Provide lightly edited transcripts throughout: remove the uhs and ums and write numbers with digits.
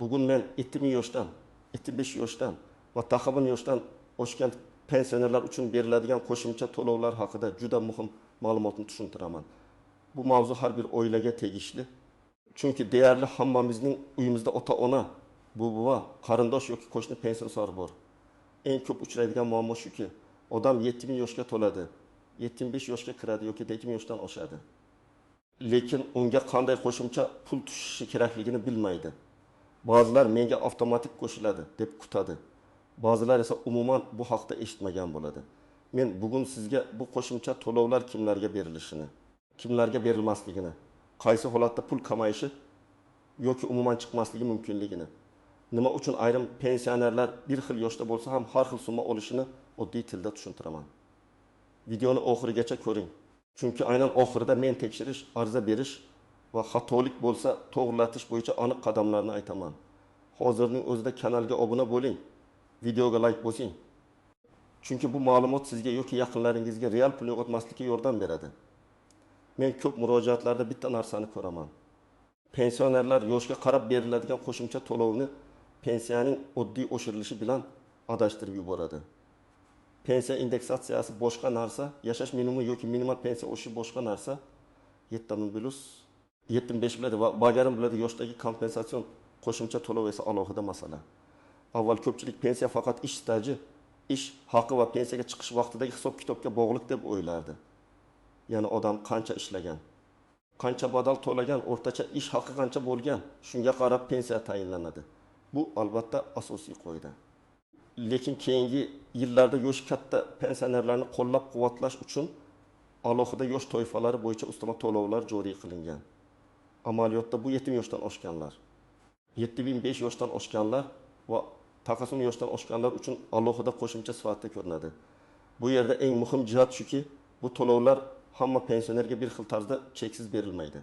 bugun men 2000 yoshdan, 25 yoshdan va taqabun yoshdan oshgan pensionerlar uchun beriladigan qo'shimcha to'lovlar haqida juda muhim ma'lumotni tushuntiraman. Bu mavzu har bir oilaga tegishli. Chunki deyarli hammamizning uyimizda ota-ona, buva, qarindosh yoki qo'shni pensioner bor. Eng ko'p uchraydigan muammo shuki, odam 7000 yoshga to'ladi, 75 yoshga kiradi yoki 2000 yoshdan oshadi. Lekin unga qanday qo'shimcha pul tushishi kerakligini bilmaydi. Ba'zilar menga avtomatik qo'shiladi deb kutadi. Ba'zilar esa umuman bu haqda eshitmagan bo'ladi. Men bugun sizga bu qo'shimcha to'lovlar kimlarga berilishini, kimlarga berilmasligini, qaysi holatda pul kamayishi yoki umuman chiqmasligi mumkinligini, nima uchun ayrim pensionerlar bir xil yoshda bo'lsa ham har xil summa olishini oddiy tilda tushuntiraman. Videoni oxirigacha ko'ring. Chunki aynan oxirida men tekshirish, ariza berish va xatolik bo'lsa to'g'rilatish bo'yicha aniq qadamlarni aytaman. Hozirning o'zida kanalga obuna bo'ling, videoga like bosing. Chunki bu ma'lumot sizga yoki yaqinlaringizga real pul yo'qotmaslikka yordam beradi. Men ko'p murojaatlarda bitta narsani ko'raman. Pensionerlar yoshga qarab beriladigan qo'shimcha to'lovni pensiyaning oddiy oshirilishi bilan adashtirib yuboradi. Pensiya indeksatsiyasi boshqa narsa, yashash minimumi yoki minimal pensiya oshishi boshqa narsa. 75 biladi va bagarim biladi yoshdagi kompensatsion qo'shimcha to'lov esa alohida masala. Avval ko'pchilik pensiya faqat ish staji, ish haqi va pensiyaga chiqish vaqtidagi hisob-kitobga bog'liq deb o'ylardi. Ya'ni odam qancha ishlagan, qancha badal to'lagan, o'rtacha ish haqi qancha bo'lgan, shunga qarab pensiya tayinlanadi. Bu albatta asosiy qoida. Lekin keyingi yillarda yoshi katta pensionerlarni qo'llab-quvvatlash uchun alohida yosh toifalari bo'yicha ustama to'lovlar joriy qilingan. Amaliyotda bu 7000 yoshdan oshganlar, 7005 yoshdan oshganlar va taqasun yoshdan oshganlar uchun alohida qo'shimcha sifatida ko'rinadi. Bu yerda eng muhim jihat shuki, bu to'lovlar hamma pensionerga bir xil tarzda cheksiz berilmaydi.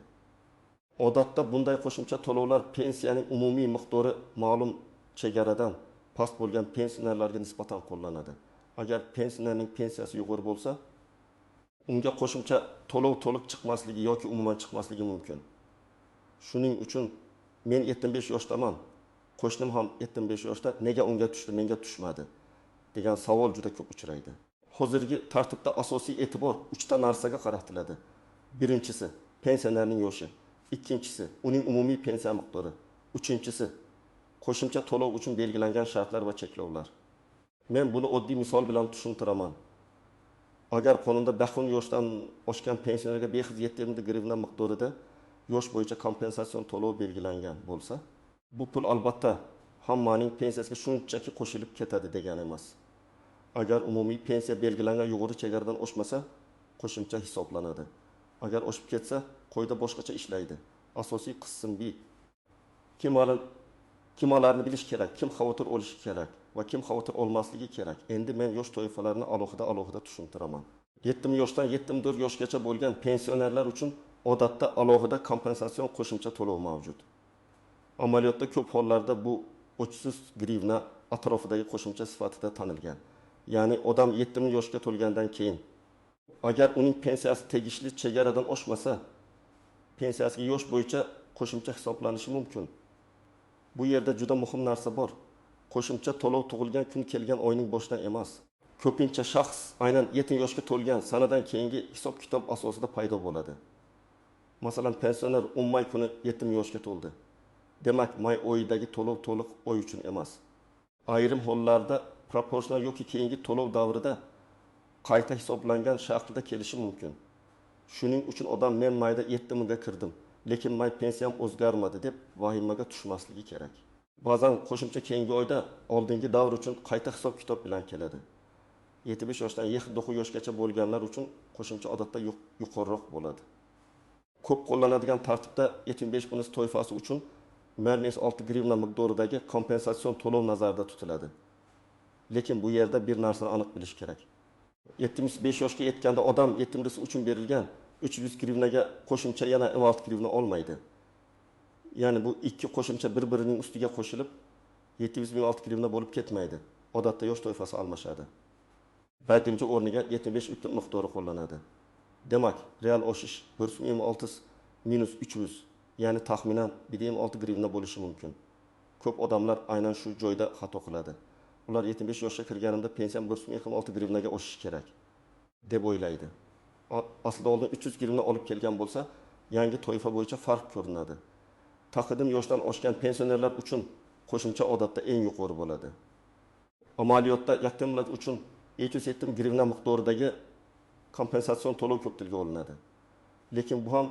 Odatda bunday qo'shimcha to'lovlar pensiyaning umumiy miqdori ma'lum chegaradan past bo'lgan pensionerlarga nisbatan qo'llanadi. Agar pensionerning pensiyasi yuqori bo'lsa, unga qo'shimcha to'lov to'liq chiqmasligi yoki umuman chiqmasligi mumkin. Shuning uchun men 75 yoshdaman, qo'shnim ham 75 yoshda, nega unga tushdi, menga tushmadi degan savol juda ko'p uchraydi. Hozirgi tartibda asosiy e'tibor 3 ta narsaga qaratiladi. Birinchisi pensionerning yoshi, ikkinchisi uning umumiy pensiya miqdori, uchinchisi qo'shimcha to'lov uchun belgilangan shartlar va cheklovlar. Men buni oddiy misol bilan tushuntiraman. Agar qonunda daxun yoshdan oshgan pensionerga bexiz 7000 grivna miqdorida yosh bo'yicha kompensatsion to'lov belgilangan bo'lsa, bu pul albatta hammaning pensiyasiga shunchaki qo'shilib ketadi degani emas. Agar umumiy pensiya belgilangan yuqori chegaradan oshmasa, qo'shimcha hisoblanadi. Agar oshib ketsa, qo'yda boshqacha ishlaydi. Asosiy qism B. Kimlarni bilish kerak, kim xavotir olishi kerak va kim xavotir olmasligi kerak. Endi men yosh toifalarini alohida tushuntiraman. 7000 yoshdan 74 yoshgacha bo'lgan pensionerlar uchun odatda alohida kompensatsion qo'shimcha to'lov mavjud. Amaliyotda ko'p hollarda bu 300 grivna atrofidagi qo'shimcha sifatida tanilgan. Ya'ni odam 7000 yoshga to'lgandan keyin agar uning pensiyasi tegishli chegaradan oshmasa, pensiyasiga yosh bo'yicha qo'shimcha hisoblanishi mumkin. Bu yerda juda muhim narsa bor. Qo'shimcha to'lov tug'ilgan kun kelgan oyning boshidan emas. Ko'pincha shaxs aynan 70 yoshga to'lgan sanadan keyingi hisob-kitob asosida paydo bo'ladi. Masalan, pensioner 10 may kuni 70 yoshga to'ldi. Demak, may oyidagi to'lov to'liq oy uchun emas. Ayrim hollarda proporsional yoki keyingi to'lov davrida qayta hisoblangan shaklda kelishi mumkin. Shuning uchun odam men mayda 7000 ga kirdim, lekin may pensiyam o'zgarmadi deb vahimaga tushmasligi kerak. Ba'zan qo'shimcha keyingi oyda oldingi davr uchun qayta hisob-kitob bilan keladi. 75 yoshdan 79 yoshgacha bo'lganlar uchun qo'shimcha odatda yuqoriroq bo'ladi. Ko'p qo'llanadigan tartibda 75 bunisi toifasi uchun 6 grivna miqdoridagi kompensatsion to'lov nazarda tutiladi. Lekin bu yerda bir narsani aniq bilish kerak. 75 yoshga yetganda odam 70 uchun berilgan 300 grivnaga qo'shimcha yana 6 grivna olmaydi. Ya'ni bu ikki qo'shimcha bir-birining ustiga qo'shilib 706 grivna bo'lib ketmaydi. Odatda yosh toifasi almashadi. Baytimchi o'rniga 75 miqdori qo'llanadi. Demak, real oshish 126 minus 300, ya'ni taxminan 1,6 grivna bo'lishi mumkin. ko'p odamlar aynan shu joyda xato qiladi. Ular 75 yoshga kirganimda pensiyam 1.6 grivnaga oshishi kerak deb o'ylaydi. Aslida oldin 300 grivna olib kelgan bo'lsa, yangi toifa bo'yicha farq ko'rinadi. Taqdim yoshdan oshgan pensionerlar uchun qo'shimcha odatda eng yuqori bo'ladi. Amaliyotda yaktim millat uchun 770 grivna miqdoridagi kompensatsion to'lov ko'p tilga olinadi. Lekin bu ham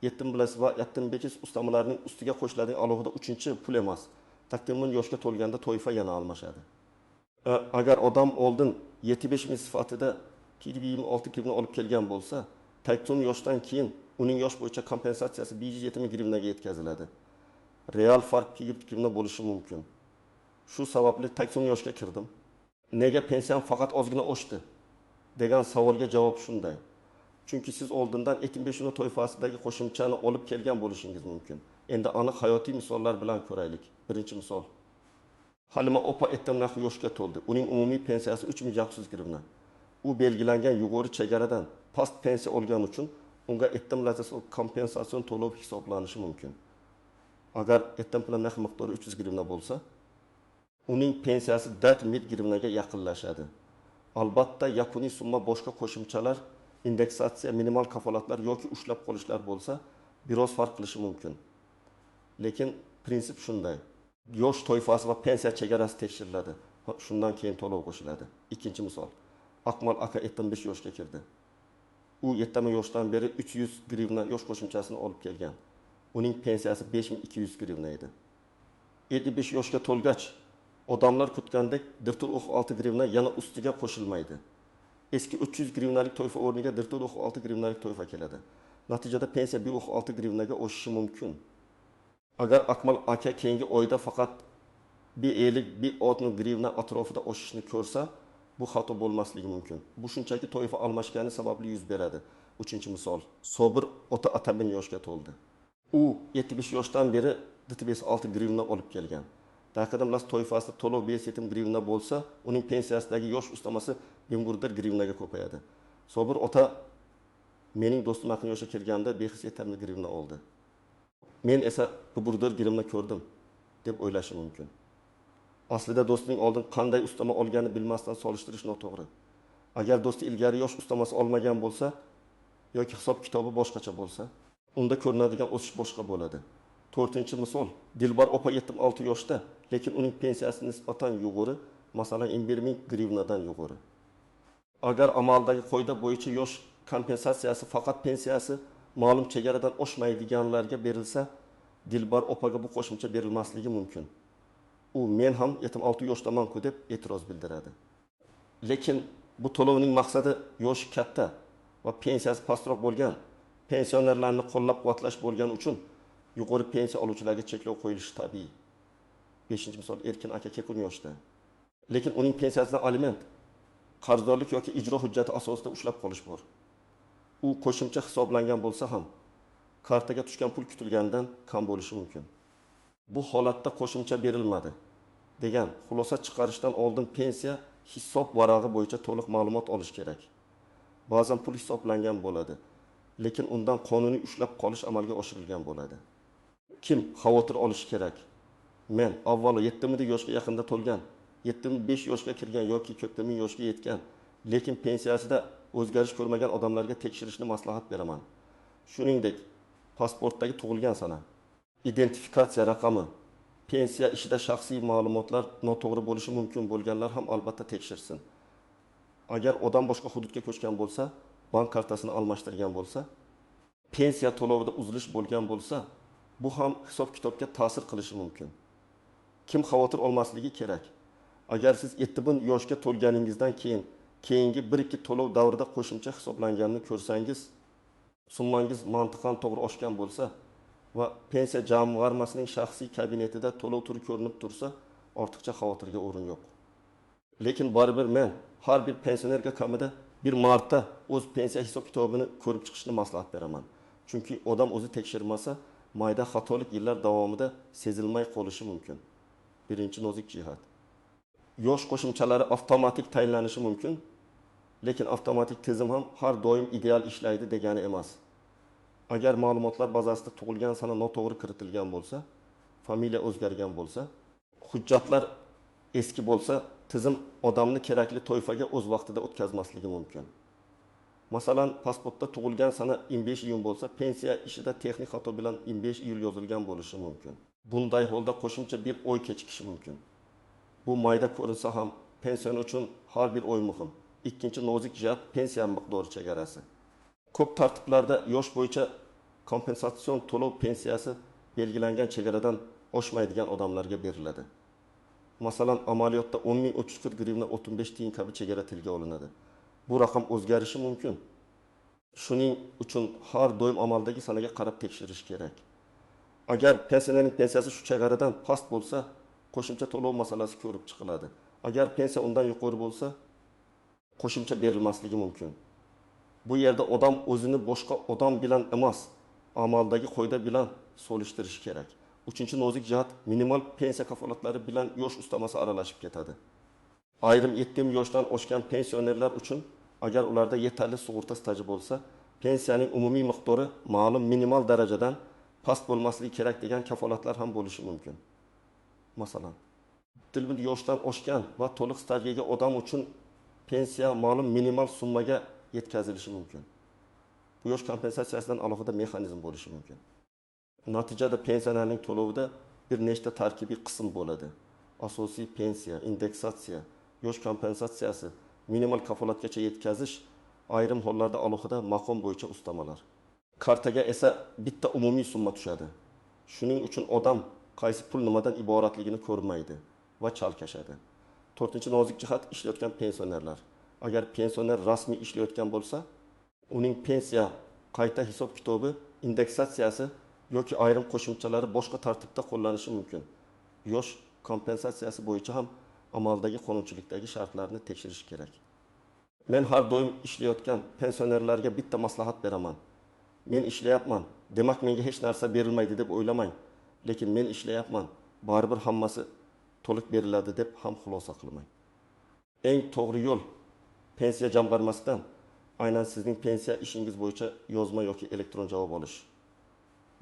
yetim bilas va yetim bekiz ustamalarining ustiga qo'shiladigan alohida 3-chi pul emas. Taqdim yoshga to'lganda toifa yana almashadi. Agar odam oldin 75 ming sifatida 26 grivna olib kelgan bo'lsa, taqdim yoshdan keyin uning yosh bo'yicha kompensatsiyasi 170 grivnaga yetkaziladi. Real farq 20 grivna bo'lishi mumkin. Shu sababli taqdim yoshga kirdim. Nega pensiyam faqat ozgina oshdi degan savolga javob shunday. Chunki siz oldindan 75 yosh toifasidagi qo'shimchani olib kelgan bo'lishingiz mumkin. Endi aniq hayotiy misollar bilan ko'raylik. Birinchi misol. Halima opa ettimnaq yoshga to'ldi. Uning umumiy pensiyasi 3600 grivna. U belgilangan yuqori chegaradan past pensiya olgani uchun unga ettimlasa kompensatsion to'lov hisoblanishi mumkin. Agar ettimlaq miqdori 300 grivna bo'lsa, uning pensiyasi 4000 grivnaga yaqinlashadi. Albatta, yakuniy summa boshqa qo'shimchalar, indeksatsiya, minimal kafolatlar yoki ushlab qolishlar bo'lsa, biroz farq qilishi mumkin. Lekin prinsip shunday. Yosh toifasi va pensiya chegarasi tekshiriladi. Shundan keyin to'lov qo'shiladi. Ikkinchi misol. Akmal aka 75 yoshga kirdi. U 70 yoshdan beri 300 grivna yosh qo'shimchasini olib kelgan. Uning pensiyasi 5200 grivna edi. 75 yoshga to'lgach, odamlar kutgandek 6 grivna yana ustiga qo'shilmaydi. Eski 300 grivnalik toifa o'rniga 6 grivnalik toifa keladi. Natijada pensiya 6 grivnaga oshishi mumkin. Agar Akmal aka keyingi oyda faqat 50 grivna atrofida oshishni ko'rsa, bu xato bo'lmasligi mumkin. Bu shunchaki toifa almashgani sababli yuz beradi. Uchinchi misol. Sobir ota Atabin yoshga to'ldi. U 75 yoshdan beri 6 grivna olib kelgan. Taqdim toifasida to'lov 570 grivna bo'lsa, uning pensiyasidagi yosh ustamasi 1000 grivnaga ko'payadi. Sobir ota mening do'stim yaqin yoshga kelganda 570 grivna oldi. Men esa 1000 grivna ko'rdim deb o'ylashi mumkin. Aslida do'stining oldin qanday ustama olganini bilmasdan solishtirish noto'g'ri. Agar do'sti ilgari yosh ustamasi olmagan bo'lsa yoki hisob kitobi boshqacha bo'lsa, unda ko'rinadigan o'sish boshqa bo'ladi. To'rtinchi misol. Dilbar opa 76 yoshda, lekin uning pensiyasi nisbatan yuqori, masalan 11000 grivnadan yuqori. Agar amaldagi qoida bo'yicha yosh kompensatsiyasi faqat pensiyasi ma'lum chegaradan oshmaydiganlarga berilsa, Dilbar opaga bu qo'shimcha berilmasligi mumkin. U men ham 76 yoshdaman-ku deb e'tiroz bildiradi. Lekin bu to'lovning maqsadi yoshi katta va pensiyasi pastroq bo'lgan pensionerlarni qo'llab-quvvatlash bo'lgani uchun yuqori pensiya oluvchilarga cheklov qo'yilishi tabiiy. 5-misol Erkin aka Kekun yoshda. Lekin uning pensiyasidan aliment, qarzdorlik yoki ijro hujjati asosida ushlab qolish bor. U qo'shimcha hisoblangan bo'lsa ham kartaga tushgan pul kutilgandan kam bo'lishi mumkin. Bu holatda qo'shimcha berilmadi degan xulosa chiqarishdan oldin pensiya hisob varag'i bo'yicha to'liq ma'lumot olish kerak. Ba'zan pul hisoblangan bo'ladi, lekin undan qonuniy ushlab qolish amalga oshirilgan bo'ladi. Kim xavotir olishi kerak? Men avvalo 70 yoshga yaqinda to'lgan, 75 yoshga kirgan yoki 40 yoshga yetgan, lekin pensiyasida o'zgarish ko'rmagan odamlarga tekshirishni maslahat beraman. Shuningdek, pasportdagi tug'ilgan sana, identifikatsiya raqami, pensiya ishida shaxsiy ma'lumotlar noto'g'ri bo'lishi mumkin bo'lganlar ham albatta tekshirsin. Agar odam boshqa hududga ko'chgan bo'lsa, bank kartasini almashtirgan bo'lsa, pensiya to'lovida uzilish bo'lgan bo'lsa, bu ham hisob-kitobga ta'sir qilishi mumkin. Kim xavotir olmasligi kerak? Agar siz 70 yoshga to'lganingizdan keyingi 1-2 to'lov davrida qo'shimcha hisoblanganini ko'rsangiz, summangiz mantiqan to'g'ri oshgan bo'lsa va pensiya jamg'armasining shaxsiy kabinetida to'lov turi ko'rinib tursa, ortiqcha xavotirga o'rin yo'q. Lekin baribir men har bir pensionerga kamida bir marta o'z pensiya hisob-kitobini ko'rib chiqishni maslahat beraman. Chunki odam o'zi tekshirmasa, mayda xatolik yillar davomida sezilmay qolishi mumkin. Birinchi nozik jihat. Yosh qo'shimchalari avtomatik tayinlanishi mumkin, lekin avtomatik tizim ham har doim ideal ishlaydi degani emas. Agar ma'lumotlar bazasida tug'ilgan sana noto'g'ri kiritilgan bo'lsa, familiya o'zgargan bo'lsa, hujjatlar eski bo'lsa, tizim odamni kerakli to'yfaga o'z vaqtida o'tkazmasligi mumkin. Masalan, pasportda tug'ilgan sana 25 iyun bo'lsa, pensiya ishida texnik xato bilan 25 iyul yozilgan bo'lishi mumkin. Bunday holda qo'shimcha bir oy kechikishi mumkin. Bu mayda ko'rinsa ham pensiyon uchun har bir oy muhim. Ikkinchi nozik jihat pensiya miqdori chegarasi. Ko'p tartiblarda yosh bo'yicha kompensatsion to'lov pensiyasi belgilangan chegaradan oshmaydigan odamlarga beriladi. Masalan, amaliyotda 10.340 grivna 35 tiyin kabi chegara tilga olinadi. Bu raqam o'zgarishi mumkin. Shuning uchun har doim amaldagi sanaga qarab tekshirish kerak. Agar pensiyaning pensiyasi shu chegaradan past bo'lsa, qo'shimcha to'lov masalasi ko'rib chiqiladi. Agar pensiya undan yuqori bo'lsa, qo'shimcha berilmasligi mumkin. Bu yerda odam o'zini boshqa odam bilan emas, amaldagi qoida bilan solishtirishi kerak. Uchinchi nozik jihat minimal pensiya kafolatlari bilan yosh ustamasi aralashib ketadi. Ayrim 70 yoshdan oshgan pensionerlar uchun agar ularda yetarli sug'urta staji bo'lsa, pensiyaning umumiy miqdori ma'lum minimal darajadan past bo'lmasligi kerak degan kafolatlar ham bo'lishi mumkin. Masalan, 70 yoshdan oshgan va to'liq stajga ega odam uchun pensiya ma'lum minimal summaga yetkazilishi mumkin. Bu yosh kompensatsiyasidan alohida mexanizm bo'lishi mumkin. Natijada pensiyalarning to'lovida bir nechta tarkibiy qism bo'ladi. Asosiy pensiya, indeksatsiya, yosh kompensatsiyasi, minimal kafolatgacha yetkazish, ayrim hollarda alohida maqom bo'yicha ustamalar. Kartaga esa bitta umumiy summa tushadi. Shuning uchun odam qaysi pul nimadan iboratligini ko'rmaydi va chalkashadi. 4-nozik jihat ishlayotgan pensionerlar. Agar pensioner rasmiy ishlayotgan bo'lsa, uning pensiya qayta hisob kitobi, indeksatsiyasi yoki ayrim qo'shimchalari boshqa tartibda qo'llanishi mumkin. Yosh kompensatsiyasi bo'yicha ham amaldagi qonunchilikdagi shartlarni tekshirish kerak. Men har doim ishlayotgan pensionerlarga bitta maslahat beraman. Men ishlayapman, demak menga hech narsa berilmaydi deb o'ylamang. Lekin men ishlayapman, baribir hammasi to'liq beriladi deb ham xulosa qilmang. Eng to'g'ri yo'l pensiya jamg'armasidan aynan sizning pensiya ishingiz bo'yicha yozma yoki elektron javob olish.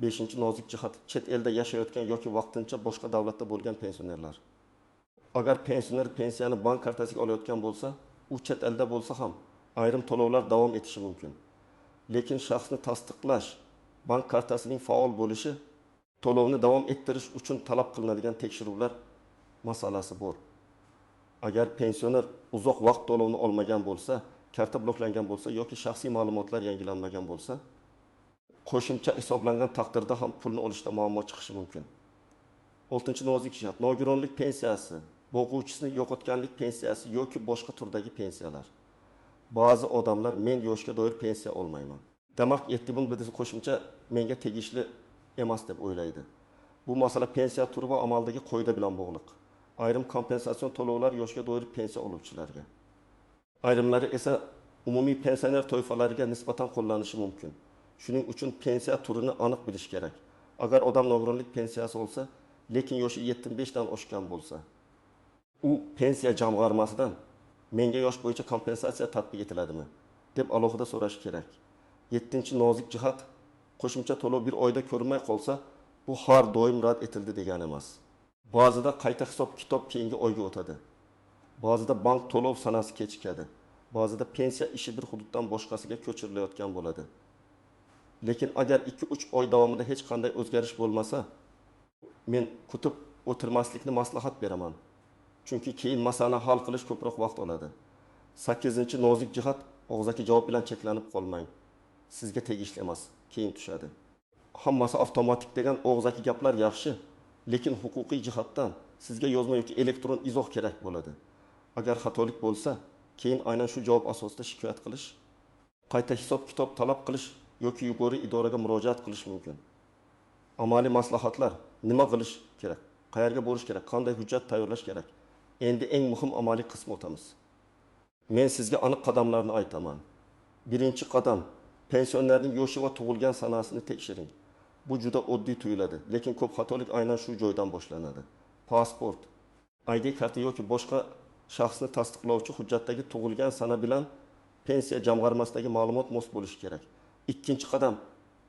5-nozik jihat chet elda yashayotgan yoki vaqtincha boshqa davlatda bo'lgan pensionerlar. Agar pensioner pensiyani bank kartasiga olayotgan bo'lsa, u chet elda bo'lsa ham ayrim to'lovlar davom etishi mumkin. Lekin shaxsni tasdiqlash, bank kartasining faol bo'lishi, to'lovni davom ettirish uchun talab qilinadigan tekshiruvlar masalasi bor. Agar pensioner uzoq vaqt to'lovni olmagan bo'lsa, karta bloklangan bo'lsa yoki shaxsiy ma'lumotlar yangilanmagan bo'lsa, qo'shimcha hisoblangan taqdirda ham pulni olishda muammo chiqishi mumkin. 6-nozik jihat nogironlik pensiyasi, boquvchisini yo'qotganlik pensiyasi yoki boshqa turdagi pensiyalar. Ba'zi odamlar men yoshga doir pensiya olmayman. Demak, 7000 bdisi qo'shimcha menga tegishli emas deb o'ylaydi. Bu masala pensiya turi va amaldagi qoida bilan bog'liq. Ayrim kompensatsion to'lovlar yoshga doir pensiya oluvchilarga. Ayrimlari esa umumiy pensioner to'yfalariga nisbatan qo'llanishi mumkin. Shuning uchun pensiya turini aniq bilish kerak. Agar odam nogironlik pensiyasi olsa, lekin yoshi 75 dan oshgan bo'lsa, u pensiya jamg'armasidan menga yosh bo'yicha kompensatsiya tatbiq etiladimi deb alohida so'rash kerak. 7-nozik jihat qo'shimcha to'lov bir oyda ko'rinmay qolsa, bu har doim rad etildi degani emas. Ba'zida qayta hisob kitob keyingi oyga o'tadi. Ba'zida bank to'lov sanasi kechikadi. Ba'zida pensiya ishi bir hududdan boshqasiga ko'chirilayotgan bo'ladi. Lekin agar 2-3 oy davomida hech qanday o'zgarish bo'lmasa, men kutib o'tirmaslikni maslahat beraman. Chunki keyin masalani hal qilish ko'proq vaqt oladi. 8-nozik jihat og'zaki javob bilan cheklanib qolmang. Sizga tegishli emas, keyin tushadi. Hammasi avtomatik degan og'zaki gaplar yaxshi, lekin huquqiy jihatdan sizga yozma yoki elektron izoh kerak bo'ladi. Agar xatolik bo'lsa, keyin aynan shu javob asosida shikoyat qilish, qayta hisob kitob talab qilish yoki yuqori idoraga murojaat qilish mumkin. Amaliy maslahatlar: nima qilish kerak, qayerga borish kerak, qanday hujjat tayyorlash kerak. Endi eng muhim amaliy qismga o'tamiz. Men sizga aniq qadamlarni aytaman. Birinchi qadam: pensionerning yoshi va tug'ilgan sanasini tekshiring. Bu juda oddiy tuyuladi, lekin ko'p xatolik aynan shu joydan boshlanadi. Pasport, ID karta yoki boshqa shaxsni tasdiqlovchi hujjatdagi tug'ilgan sana bilan pensiya jamg'armasidagi ma'lumot mos bo'lishi kerak. Ikkinchi qadam: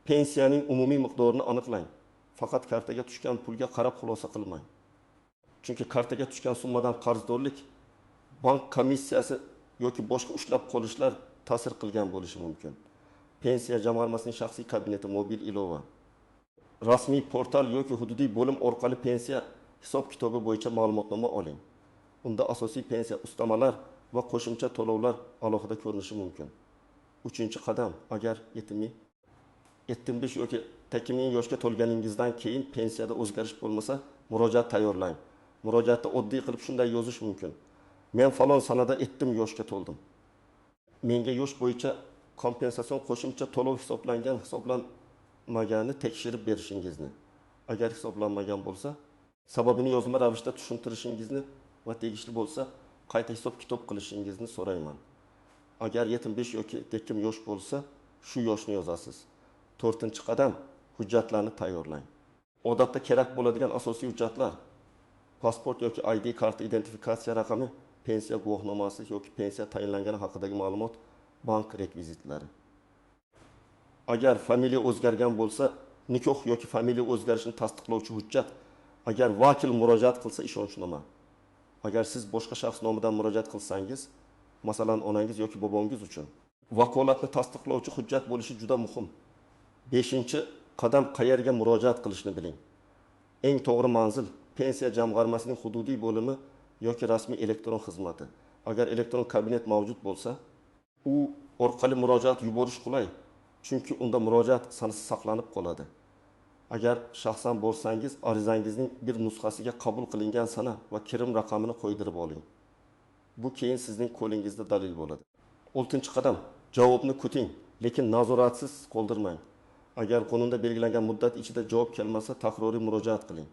pensiyaning umumiy miqdorini aniqlang. Faqat kartaga tushgan pulga qarab xulosa qilmang. Chunki kartaga tushgan summadan qarzdorlik bank komissiyasi yoki boshqa ushlab qolishlar ta'sir qilgan bo'lishi mumkin. Pensiya jamg'armasining shaxsiy kabineti mobil ilova. Rasmiy portal yoki hududiy bo'lim orqali pensiya hisob kitobi bo'yicha ma'lumotnoma oling. Unda asosiy pensiya ustamalar va qo'shimcha to'lovlar alohida ko'rinishi mumkin. 3-qadam, agar 75 yoki 80 yoshga to'lganingizdan keyin pensiyada o'zgarish bo'lmasa, murojaat tayyorlang. Murojaatda oddiy qilib shunday yozish mumkin: men falon sanada 70 yoshga to'ldim. Menga yosh bo'yicha kompensasyon qo'shimcha to'lov hisoblanmagani tekshirib berishingizni. Agar hisoblanmagan bo'lsa, sababini yozma ravishda tushuntirishingizni va tegishli bo'lsa, qayta hisob kitob qilishingizni so'rayman. Agar 75 yoki 80 yosh bo'lsa, shu yoshni yozasiz. 4-qadam, hujjatlarni tayyorlang. Odatda kerak bo'ladigan asosiy hujjatlar: pasport yoki ID karta identifikatsiya raqami, pensiya guvohnomasi yoki pensiya tayinlangani haqidagi ma'lumot, bank rekvizitlari. Agar familiya o'zgargan bo'lsa, nikoh yoki familiya o'zgarishini tasdiqlovchi hujjat. Agar vakil murojaat qilsa, ishonchnoma. Agar siz boshqa shaxs nomidan murojaat qilsangiz, masalan, onangiz yoki bobongiz uchun, vakolatni tasdiqlovchi hujjat bo'lishi juda muhim. 5-qadam, qayerga murojaat qilishni biling. Eng to'g'ri manzil pensiya jamg'armasining hududiy bo'limi yoki rasmiy elektron xizmati. Agar elektron kabinet mavjud bo'lsa, u orqali murojaat yuborish qulay, chunki unda murojaat sanasi saqlanib qoladi. Agar shaxsan bo'lsangiz, arizangizning bir nusxasiga qabul qilingan sana va kirim raqamini qo'ydirib oling. Bu keyin sizning qo'lingizda dalil bo'ladi. 6-qadam, javobni kuting, lekin nazoratsiz qoldirmang. Agar qonunda belgilangan muddat ichida javob kelmasa, takroriy murojaat qiling.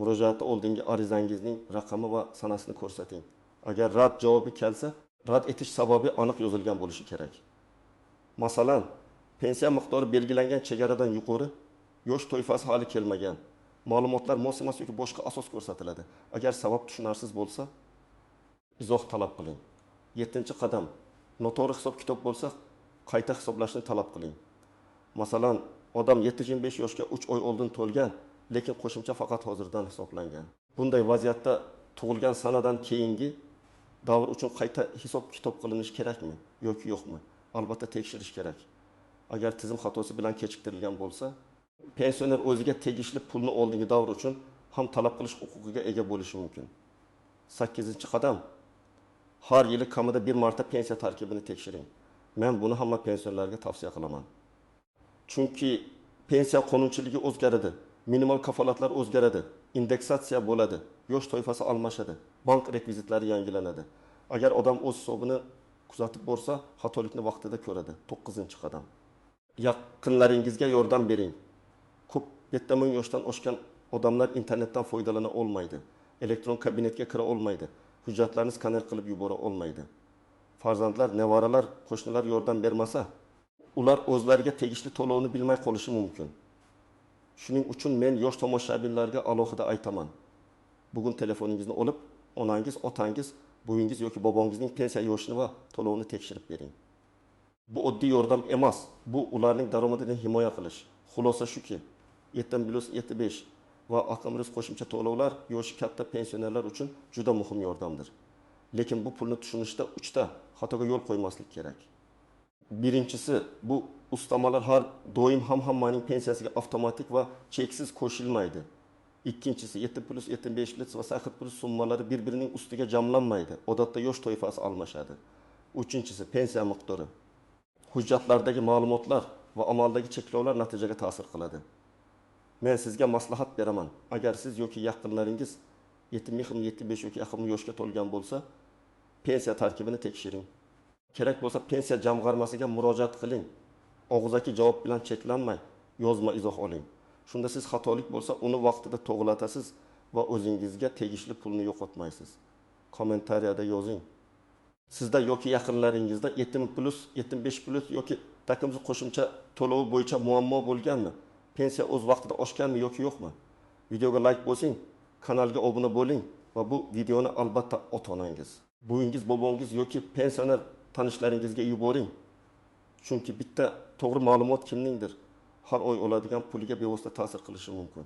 Murojaatda oldingi arizangizning raqami va sanasini ko'rsating. Agar rad javobi kelsa, rad etish sababi aniq yozilgan bo'lishi kerak. Masalan, pensiya miqdori belgilangan chegaradan yuqori, yosh toifasi hali kelmagan, ma'lumotlar mos emas yoki boshqa asos ko'rsatiladi. Agar sabab tushunarsiz bo'lsa, izoh talab qiling. 7-qadam, noto'g'ri hisob kitob bo'lsa, qayta hisoblashni talab qiling. Masalan, odam 75 yoshga 3 oy oldin to'lgan, lekin qo'shimcha faqat hozirdan hisoblangan. Bunday vaziyatda tug'ilgan sanadan keyingi davr uchun qayta hisob kitob qilinishi kerakmi yoki yo'qmi? Albatta tekshirish kerak. Agar tizim xatosi bilan kechiktirilgan bo'lsa, pensioner o'ziga tegishli pulni oldingi davr uchun ham talab qilish huquqiga ega bo'lishi mumkin. 8-qadam, har yili kamida bir marta pensiya tarkibini tekshiring. Men buni hamma pensionerlarga tavsiya qilaman. Chunki pensiya qonunchiligi o'zgaradi, minimal kafolatlar o'zgaradi, indeksatsiya bo'ladi, yosh toifasi almashadi, bank rekvizitlari yangilanadi. Agar odam o'z hisobini kuzatib borsa, xatolikni vaqtida ko'radi. 9-qadam. Yaqinlaringizga yordam bering. Ko'p 70 yoshdan oshgan odamlar internetdan foydalana olmaydi. Elektron kabinetga kira olmaydi. Hujjatlarni skaner qilib yubora olmaydi. Farzandlar, nevaralar, qo'shnilar yordam bermasa, ular o'zlariga tegishli to'lovni bilmay qolishi mumkin. Shuning uchun men yosh tomoshabinlarga alohida aytaman. Bugun telefoningizni olib, onangiz, otangiz, buvinggiz yoki bobongizning pensiya yoshini va to'lovini tekshirib bering. Bu oddiy yordam emas, bu ularning daromadini himoya qilish. Xulosa shuki, 70+75 va aqimsiz qo'shimcha to'lovlar yoshi katta pensionerlar uchun juda muhim yordamdir. Lekin bu pulni tushunishda 3 ta xatoga yo'l qo'ymaslik kerak. Birinchisi, bu ustamalar har doim hammaning pensiyasiga avtomatik va cheksiz qo'shilmaydi. Ikkinchisi, 7+75 va 8+ summalari bir-birining ustiga jamlanmaydi. Odatda yosh toifasi almashadi. Uchinchisi, pensiya miqdori. Hujjatlardagi ma'lumotlar va amaldagi cheklovlar natijaga ta'sir qiladi. Men sizga maslahat beraman. Agar siz yoki yaqinlaringiz 70-75 yoki yaqin yoshga to'lgan bo'lsa, pensiya tarkibini tekshiring. Kerak bo'lsa pensiya jamg'armasiga murojaat qiling. Og'zaki javob bilan cheklanmay, yozma izoh oling. Shunda siz xatolik bo'lsa, uni vaqtida to'g'rilatasiz va o'zingizga tegishli pulni yo'qotmaysiz. Kommentariyada yozing. Sizda yoki yaqinlaringizda 70+, 75+ yoki takimsiz qo'shimcha to'lovi bo'yicha muammo bo'lganmi? Pensiya o'z vaqtida oshganmi yoki yo'qmi? Videoga like bosing, kanalga obuna bo'ling va bu videoni albatta ota-onangiz, buvingiz, bobongiz yoki pensioner tanishlaringizga yuboring. Chunki bitta to'g'ri ma'lumot kimningdir har oy oladigan puliga bevosita ta'sir qilishi mumkin.